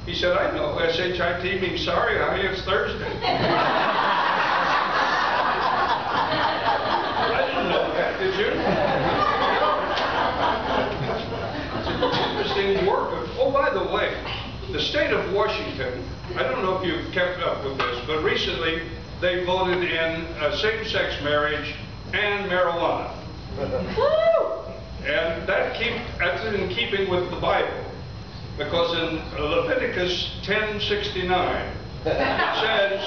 He said, I know. S-H-I-T means sorry, honey, it's Thursday. I didn't know that, did you? It's interesting work. Oh, by the way, the state of Washington, I don't know if you've kept up with this, but recently they voted in same-sex marriage and marijuana. And that's in keeping with the Bible. Because in Leviticus 10:69, it says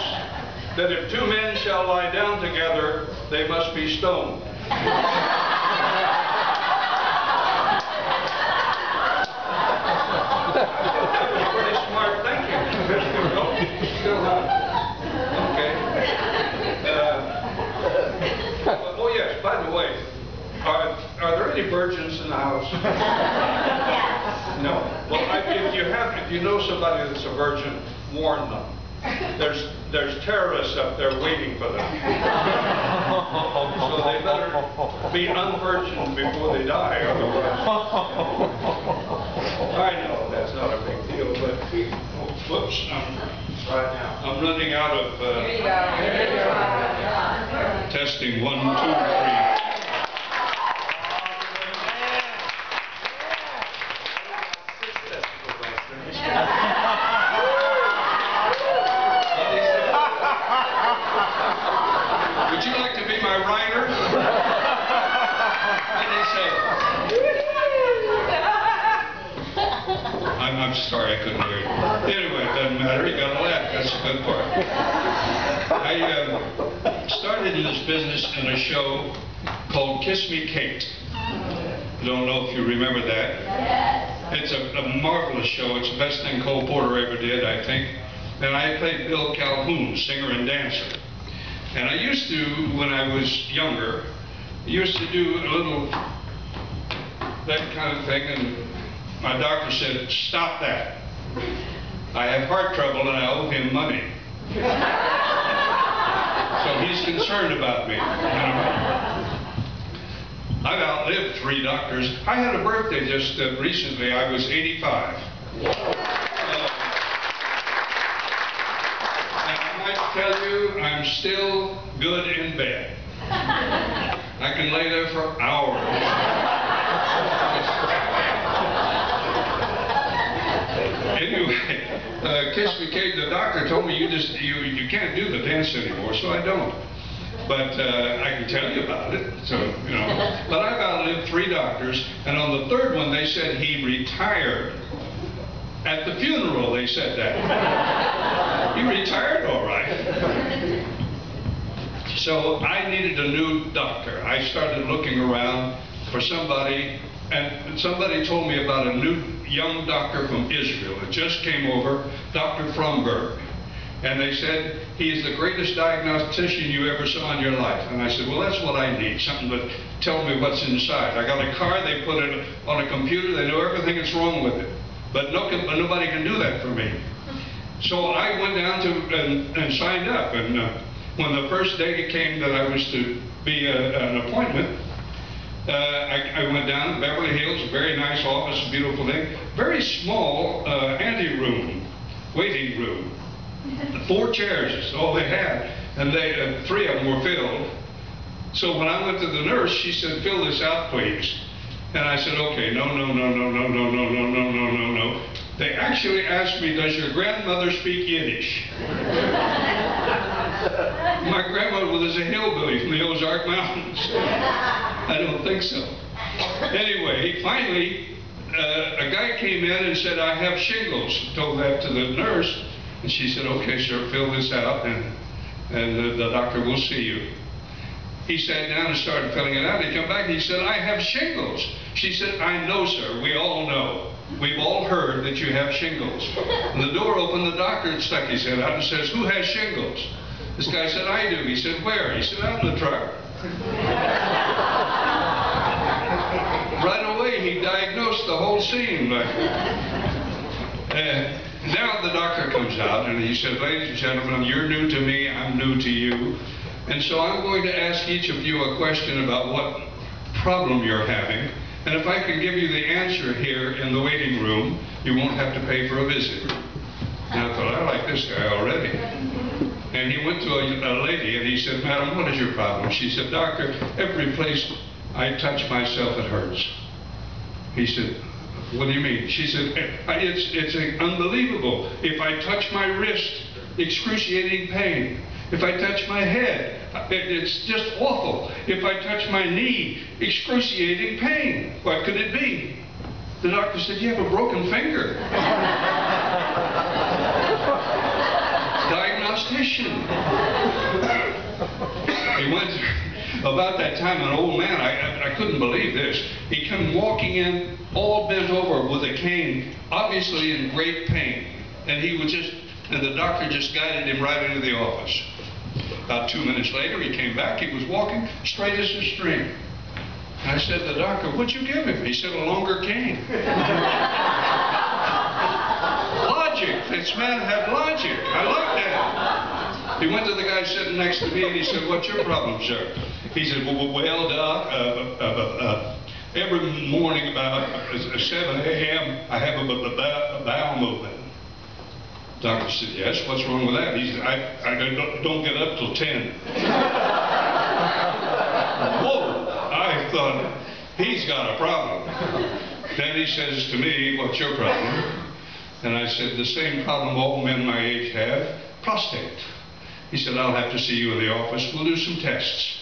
that if two men shall lie down together, they must be stoned. That was pretty smart thinking. No, still not. Okay. Oh yes, by the way, are there any virgins in the house? No. Well, if you know somebody that's a virgin, warn them. There's terrorists up there waiting for them. So they better be unvirgined before they die, otherwise. I know that's not a big deal, but whoops, I'm running out of testing 1, 2, 3. Would you like to be my rider? What did he say? I'm sorry, I couldn't hear you. Anyway, it doesn't matter. You got to laugh. That's the good part. I started in this business in a show called Kiss Me Kate. I don't know if you remember that. It's a marvelous show. It's the best thing Cole Porter ever did, I think. And I played Bill Calhoun, singer and dancer. And I used to, when I was younger, used to do a little, that kind of thing, and my doctor said, stop that. I have heart trouble and I owe him money. So he's concerned about me. I've outlived 3 doctors. I had a birthday just recently. I was 85. I tell you, I'm still good in bed. I can lay there for hours. Anyway, Kiss Me Kate, the doctor told me you can't do the dance anymore, so I don't. But I can tell you about it, so, you know. But I've outlived 3 doctors, and on the 3rd one they said he retired. At the funeral they said that. He retired all right. So I needed a new doctor. I started looking around for somebody, and somebody told me about a new young doctor from Israel that just came over, Dr. Fromberg. And they said, he's the greatest diagnostician you ever saw in your life. And I said, well, that's what I need, something to tell me what's inside. I got a car, they put it on a computer, they know everything that's wrong with it. But nobody can do that for me. So I went down and signed up. And when the first day came that I was to be an appointment, I went down to Beverly Hills, a very nice office, beautiful thing. Very small ante-room, waiting room. 4 chairs is all they had, and 3 of them were filled. So when I went to the nurse, she said, fill this out, please. And I said, okay, no. They actually asked me, does your grandmother speak Yiddish? My grandmother was a hillbilly from the Ozark Mountains. I don't think so. Anyway, finally, a guy came in and said, I have shingles. Told that to the nurse. And she said, okay, sir, fill this out, and the doctor will see you. He sat down and started filling it out. He came back and he said, I have shingles. She said, I know, sir. We all know. We've all heard that you have shingles. And the door opened, the doctor stuck his head out and says, who has shingles? This guy said, I do. He said, where? He said, out in the truck. Right away, he diagnosed the whole scene. Now the doctor comes out and he said, ladies and gentlemen, you're new to me, I'm new to you. And so I'm going to ask each of you a question about what problem you're having. And if I can give you the answer here in the waiting room, you won't have to pay for a visit. And I thought, I like this guy already. And he went to a lady and he said, "Madam, what is your problem?" She said, "Doctor, every place I touch myself, it hurts." He said, "What do you mean?" She said, it's unbelievable. If I touch my wrist, excruciating pain. If I touch my head, it's just awful. If I touch my knee, excruciating pain. What could it be? The doctor said, "You have a broken finger." Diagnostician. He went, about that time, an old man, I couldn't believe this. He came walking in, all bent over with a cane, obviously in great pain. And he would just, and the doctor just guided him right into the office. About 2 minutes later, he came back. He was walking straight as a string. And I said to the doctor, "What'd you give him?" He said, "A longer cane." Logic. This man had logic. I like that. He went to the guy sitting next to me and he said, "What's your problem, sir?" He said, "Well, Doc, every morning about 7 a.m. I have a bowel movement." The doctor said, "Yes, what's wrong with that?" He said, I don't get up till 10. Whoa! I thought, he's got a problem. Then he says to me, "What's your problem?" And I said, "The same problem all men my age have, prostate." He said, "I'll have to see you in the office. We'll do some tests."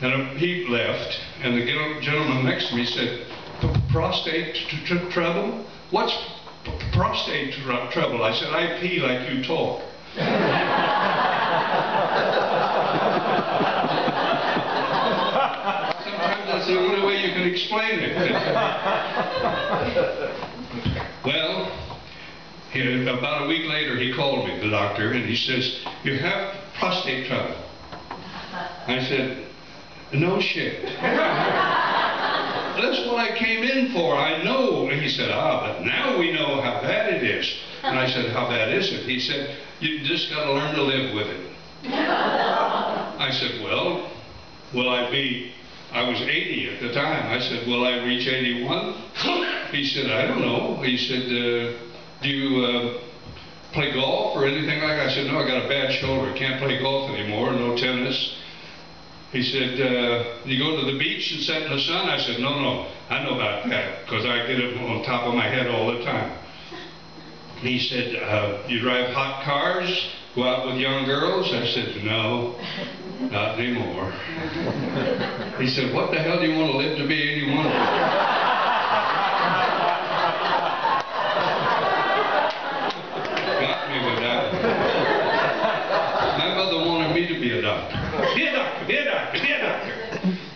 And he left, and the gentleman next to me said, "Prostate trouble? What's prostate trouble?" I said, "I pee like you talk." Sometimes that's the only way you can explain it. Well, about a week later, he called me, the doctor, and he says, "You have prostate trouble." I said, "No shit." "That's what I came in for, I know." And he said, "But now we know how bad it is." And I said, "How bad is it?" He said, "You just got to learn to live with it." I said, "Well, will I be," I was 80 at the time. I said, "Will I reach 81? He said, "I don't know." He said, "Do you play golf or anything like that?" I said, "No, I got a bad shoulder. Can't play golf anymore, no tennis." He said, "You go to the beach and sit in the sun?" I said, No, I know about that, because I get it on top of my head all the time." He said, "You drive hot cars, go out with young girls?" I said, "No, not anymore." He said, "What the hell do you want to live to be 81 for?" Got me with that. My mother wanted me to be a doctor. Be a doctor, be a doctor, be a doctor.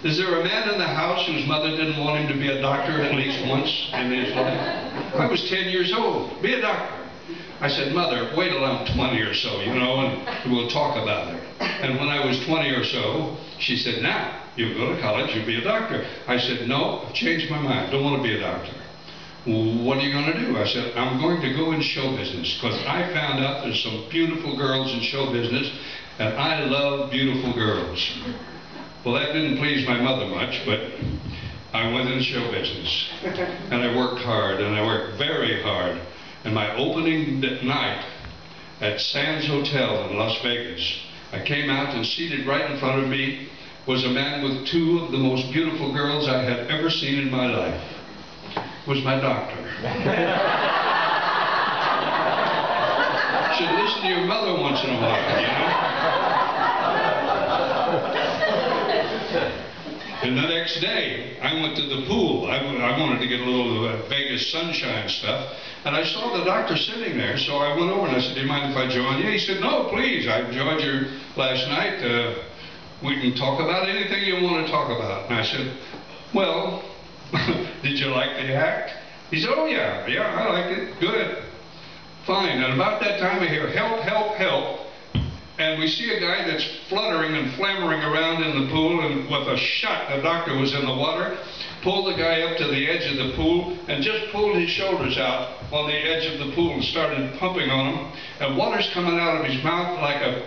Is there a man in the house whose mother didn't want him to be a doctor at least once in his life? I was 10 years old. Be a doctor. I said, "Mother, wait till I'm 20 or so, you know, and we'll talk about it." And when I was 20 or so, she said, "Now, you go to college, you'll be a doctor." I said, "No, I've changed my mind. Don't want to be a doctor." "What are you going to do?" I said, "I'm going to go in show business, because I found out there's some beautiful girls in show business, and I love beautiful girls." Well, that didn't please my mother much, but I went in show business. And I worked hard, and I worked very hard. And my opening night at Sands Hotel in Las Vegas, I came out, and seated right in front of me was a man with 2 of the most beautiful girls I had ever seen in my life. It was my doctor. Should listen to your mother once in a while, you know? And the next day, I went to the pool. I wanted to get a little Vegas sunshine stuff. And I saw the doctor sitting there, so I went over and I said, "Do you mind if I join you?" He said, "No, please. I enjoyed your last night. We can talk about anything you want to talk about." And I said, "Well, did you like the act?" He said, "Oh, yeah, I liked it. Good. Fine." And about that time, I hear, "Help, help, help." And we see a guy that's fluttering and flammering around in the pool, and with a shot, the doctor was in the water, pulled the guy up to the edge of the pool, and just pulled his shoulders out on the edge of the pool and started pumping on him, and water's coming out of his mouth like a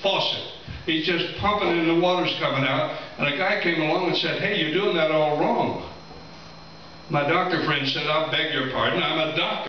faucet. He's just pumping and the water's coming out, and a guy came along and said, "Hey, you're doing that all wrong." My doctor friend said, "I beg your pardon, I'm a doctor."